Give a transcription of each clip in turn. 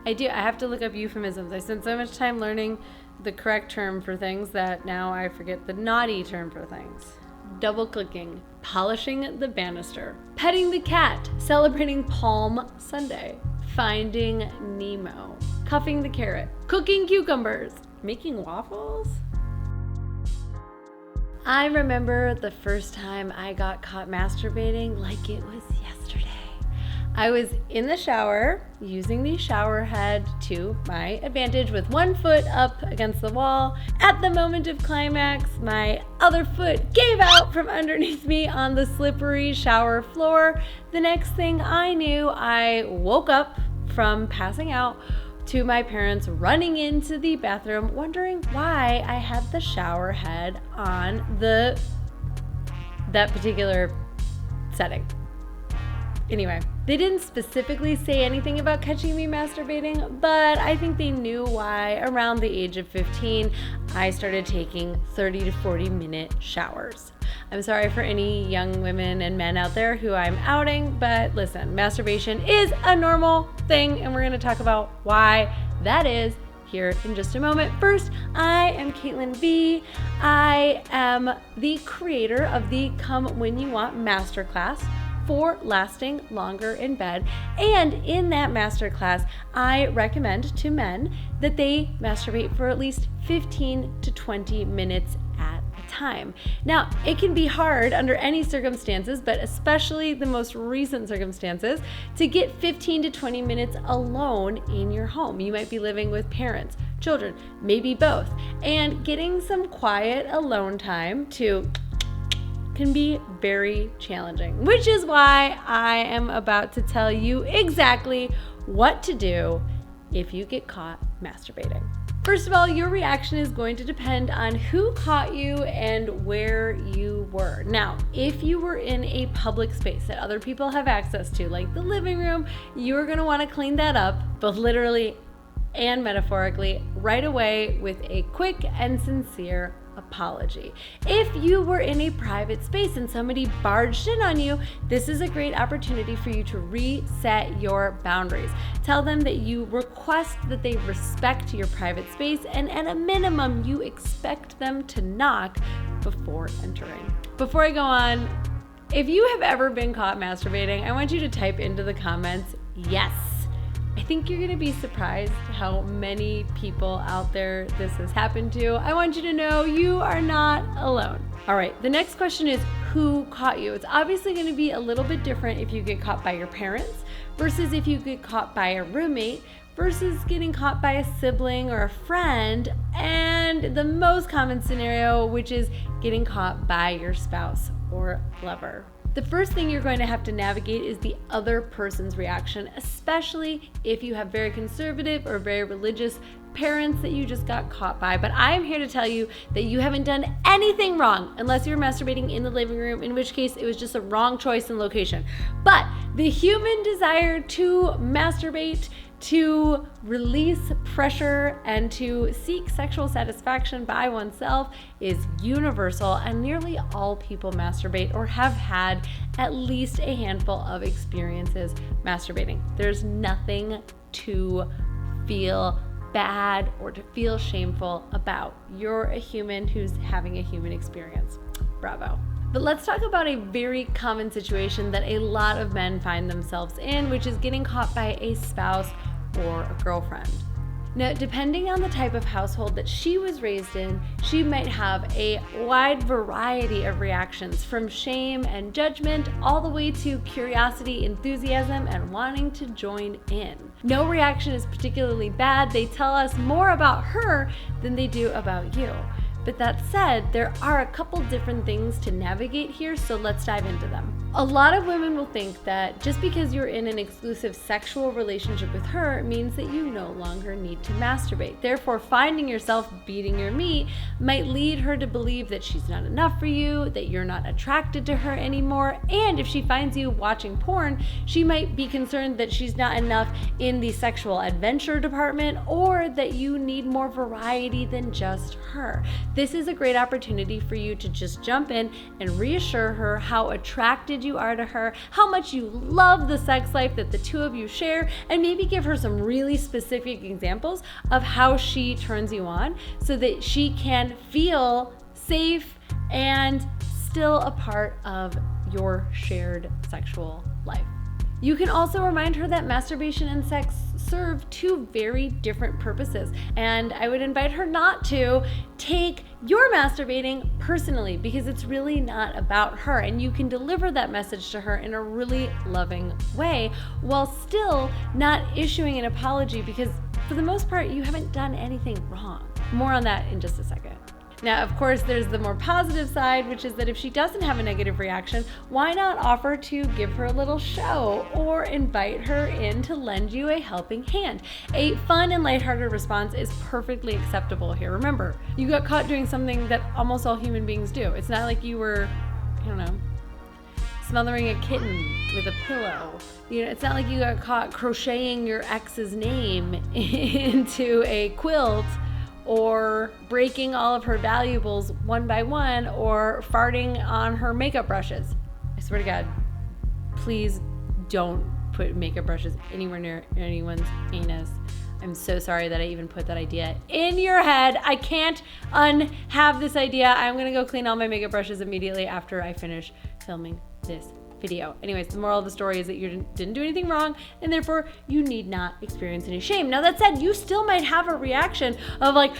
I do. I have to look up euphemisms. I spent so much time learning the correct term for things that now I forget the naughty term for things. Double clicking, polishing the banister, petting the cat, celebrating Palm Sunday, finding Nemo, cuffing the carrot, cooking cucumbers, making waffles. I remember the first time I got caught masturbating like it was yesterday. I was in the shower using the shower head to my advantage with one foot up against the wall. At the moment of climax, my other foot gave out from underneath me on the slippery shower floor. The next thing I knew, I woke up from passing out to my parents running into the bathroom, wondering why I had the shower head on that particular setting. Anyway, they didn't specifically say anything about catching me masturbating, but I think they knew why around the age of 15, I started taking 30 to 40 minute showers. I'm sorry for any young women and men out there who I'm outing, but listen, masturbation is a normal thing, and we're gonna talk about why that is here in just a moment. First, I am Caitlin V. I am the creator of the Come When You Want Masterclass for lasting longer in bed. And in that masterclass, I recommend to men that they masturbate for at least 15 to 20 minutes at a time. Now, it can be hard under any circumstances, but especially the most recent circumstances, to get 15 to 20 minutes alone in your home. You might be living with parents, children, maybe both. And getting some quiet alone time can be very challenging, which is why I am about to tell you exactly what to do if you get caught masturbating. First of all, your reaction is going to depend on who caught you and where you were. Now, if you were in a public space that other people have access to, like the living room, you're gonna wanna clean that up, both literally and metaphorically, right away with a quick and sincere apology. If you were in a private space and somebody barged in on you, this is a great opportunity for you to reset your boundaries. Tell them that you request that they respect your private space, and at a minimum, you expect them to knock before entering. Before I go on, if you have ever been caught masturbating, I want you to type into the comments, yes. I think you're gonna be surprised how many people out there this has happened to. I want you to know you are not alone. All right, the next question is who caught you? It's obviously gonna be a little bit different if you get caught by your parents versus if you get caught by a roommate versus getting caught by a sibling or a friend, and the most common scenario, which is getting caught by your spouse or lover. The first thing you're going to have to navigate is the other person's reaction, especially if you have very conservative or very religious parents that you just got caught by. But I'm here to tell you that you haven't done anything wrong unless you're masturbating in the living room, in which case it was just a wrong choice in location. But the human desire to masturbate, to release pressure, and to seek sexual satisfaction by oneself is universal, and nearly all people masturbate or have had at least a handful of experiences masturbating. There's nothing to feel bad or to feel shameful about. You're a human who's having a human experience. Bravo. But let's talk about a very common situation that a lot of men find themselves in, which is getting caught by a spouse or a girlfriend. Now, depending on the type of household that she was raised in, she might have a wide variety of reactions, from shame and judgment all the way to curiosity, enthusiasm, and wanting to join in. No reaction is particularly bad. They tell us more about her than they do about you. But that said, there are a couple different things to navigate here, so let's dive into them. A lot of women will think that just because you're in an exclusive sexual relationship with her means that you no longer need to masturbate. Therefore, finding yourself beating your meat might lead her to believe that she's not enough for you, that you're not attracted to her anymore, and if she finds you watching porn, she might be concerned that she's not enough in the sexual adventure department, or that you need more variety than just her. This is a great opportunity for you to just jump in and reassure her how attracted you are to her, how much you love the sex life that the two of you share, and maybe give her some really specific examples of how she turns you on so that she can feel safe and still a part of your shared sexual life. You can also remind her that masturbation and sex serve two very different purposes, and I would invite her not to take your masturbating personally, because it's really not about her, and you can deliver that message to her in a really loving way while still not issuing an apology, because for the most part you haven't done anything wrong. More on that in just a second. Now, of course, there's the more positive side, which is that if she doesn't have a negative reaction, why not offer to give her a little show or invite her in to lend you a helping hand? A fun and lighthearted response is perfectly acceptable here. Remember, you got caught doing something that almost all human beings do. It's not like you were, smothering a kitten with a pillow. It's not like you got caught crocheting your ex's name into a quilt, or breaking all of her valuables one by one, or farting on her makeup brushes. I swear to God, please don't put makeup brushes anywhere near anyone's anus. I'm so sorry that I even put that idea in your head. I can't unhave this idea. I'm gonna go clean all my makeup brushes immediately after I finish filming this video. Anyways, the moral of the story is that you didn't do anything wrong, and therefore you need not experience any shame. Now, that said, you still might have a reaction of like,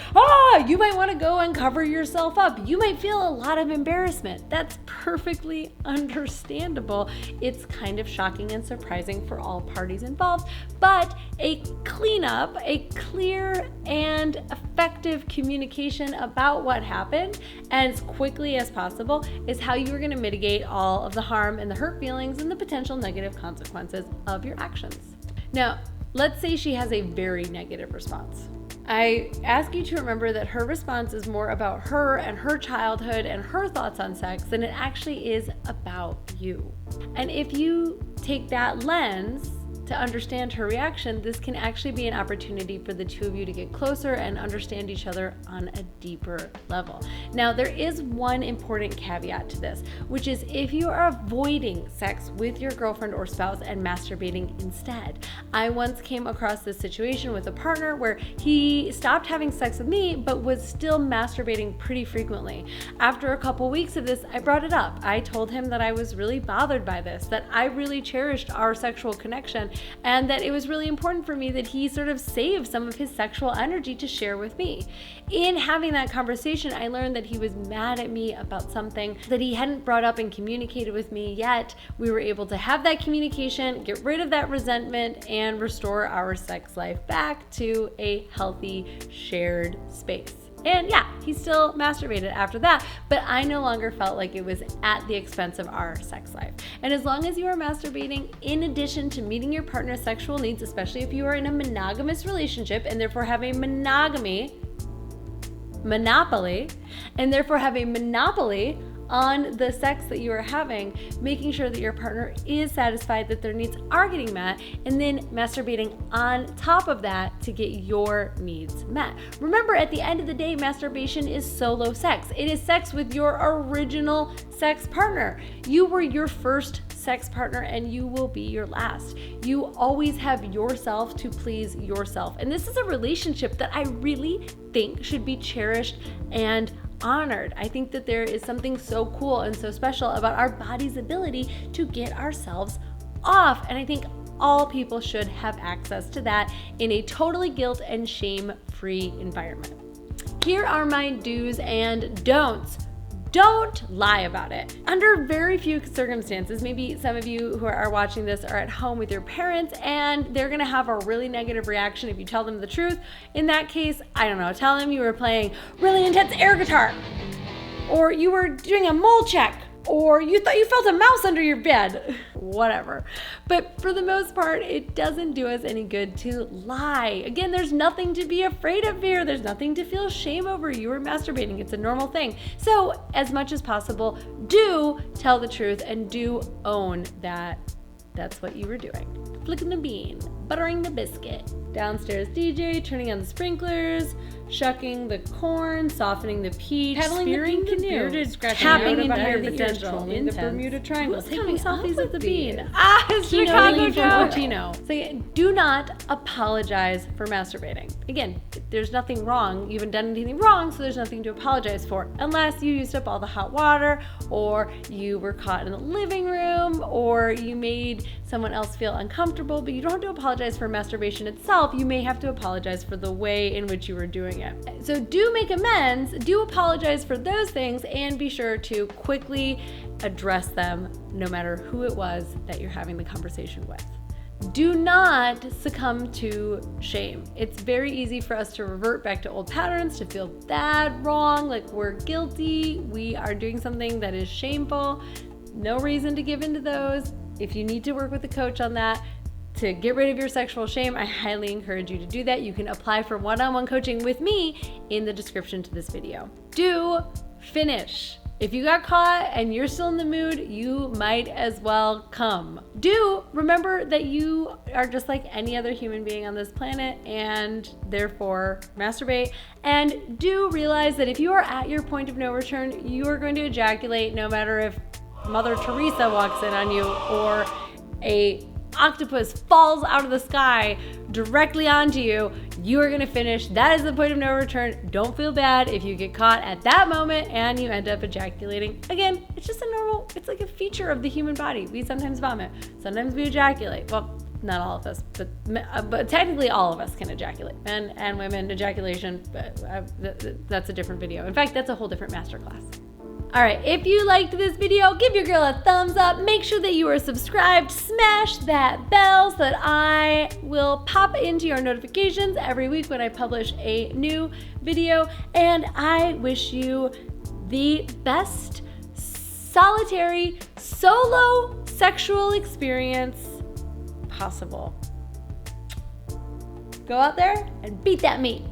you might want to go and cover yourself up. You might feel a lot of embarrassment. That's perfectly understandable. It's kind of shocking and surprising for all parties involved, but a cleanup, a clear and effective communication about what happened as quickly as possible is how you are going to mitigate all of the harm and the hurt feelings and the potential negative consequences of your actions. Now, let's say she has a very negative response. I ask you to remember that her response is more about her and her childhood and her thoughts on sex than it actually is about you. And if you take that lens to understand her reaction, this can actually be an opportunity for the two of you to get closer and understand each other on a deeper level. Now, there is one important caveat to this, which is if you are avoiding sex with your girlfriend or spouse and masturbating instead. I once came across this situation with a partner where he stopped having sex with me, but was still masturbating pretty frequently. After a couple weeks of this, I brought it up. I told him that I was really bothered by this, that I really cherished our sexual connection, and that it was really important for me that he sort of save some of his sexual energy to share with me. In having that conversation, I learned that he was mad at me about something that he hadn't brought up and communicated with me yet. We were able to have that communication, get rid of that resentment, and restore our sex life back to a healthy shared space. And yeah, he still masturbated after that, but I no longer felt like it was at the expense of our sex life. And as long as you are masturbating in addition to meeting your partner's sexual needs, especially if you are in a monogamous relationship and therefore have a monopoly on the sex that you are having, making sure that your partner is satisfied, that their needs are getting met, and then masturbating on top of that to get your needs met. Remember, at the end of the day, masturbation is solo sex. It is sex with your original sex partner. You were your first sex partner and you will be your last. You always have yourself to please yourself. And this is a relationship that I really think should be cherished and honored. I think that there is something so cool and so special about our body's ability to get ourselves off. And I think all people should have access to that in a totally guilt and shame-free environment. Here are my do's and don'ts. Don't lie about it. Under very few circumstances, maybe some of you who are watching this are at home with your parents and they're gonna have a really negative reaction if you tell them the truth. In that case, I don't know, tell them you were playing really intense air guitar, or you were doing a mole check, or you thought you felt a mouse under your bed, whatever. But for the most part, it doesn't do us any good to lie. Again, there's nothing to be afraid of here. There's nothing to feel shame over. You are masturbating. It's a normal thing. So as much as possible, do tell the truth and do own that that's what you were doing. Flicking the bean, buttering the biscuit, downstairs DJ, turning on the sprinklers, shucking the corn, softening the peach, Pedaling the spearing pink the canoe, bearded, scratching tapping out into about your the ears, potential, trolling the Bermuda Triangle, Who's taking coming selfies up at the with beach. these? Keynoting Chicago from Joe. Portino. So do not apologize for masturbating. Again, there's nothing wrong. You haven't done anything wrong, so there's nothing to apologize for, unless you used up all the hot water, or you were caught in the living room, or you made someone else feel uncomfortable. But you don't have to apologize for masturbation itself. You may have to apologize for the way in which you were doing it. So do make amends, do apologize for those things, and be sure to quickly address them no matter who it was that you're having the conversation with. Do not succumb to shame. It's very easy for us to revert back to old patterns, to feel bad, wrong, like we're guilty, we are doing something that is shameful. No reason to give into those. If you need to work with a coach on that, to get rid of your sexual shame, I highly encourage you to do that. You can apply for one-on-one coaching with me in the description to this video. Do finish. If you got caught and you're still in the mood, you might as well come. Do remember that you are just like any other human being on this planet, and therefore masturbate. And do realize that if you are at your point of no return, you are going to ejaculate no matter if Mother Teresa walks in on you or a octopus falls out of the sky directly onto you. You are going to finish. That is the point of no return. Don't feel bad if you get caught at that moment and you end up ejaculating. Again, it's just it's like a feature of the human body. We sometimes vomit. Sometimes we ejaculate. Well, not all of us, but technically all of us can ejaculate. Men and women, ejaculation, that's a different video. In fact, that's a whole different masterclass. All right, if you liked this video, give your girl a thumbs up. Make sure that you are subscribed. Smash that bell so that I will pop into your notifications every week when I publish a new video. And I wish you the best solitary solo sexual experience possible. Go out there and beat that meat.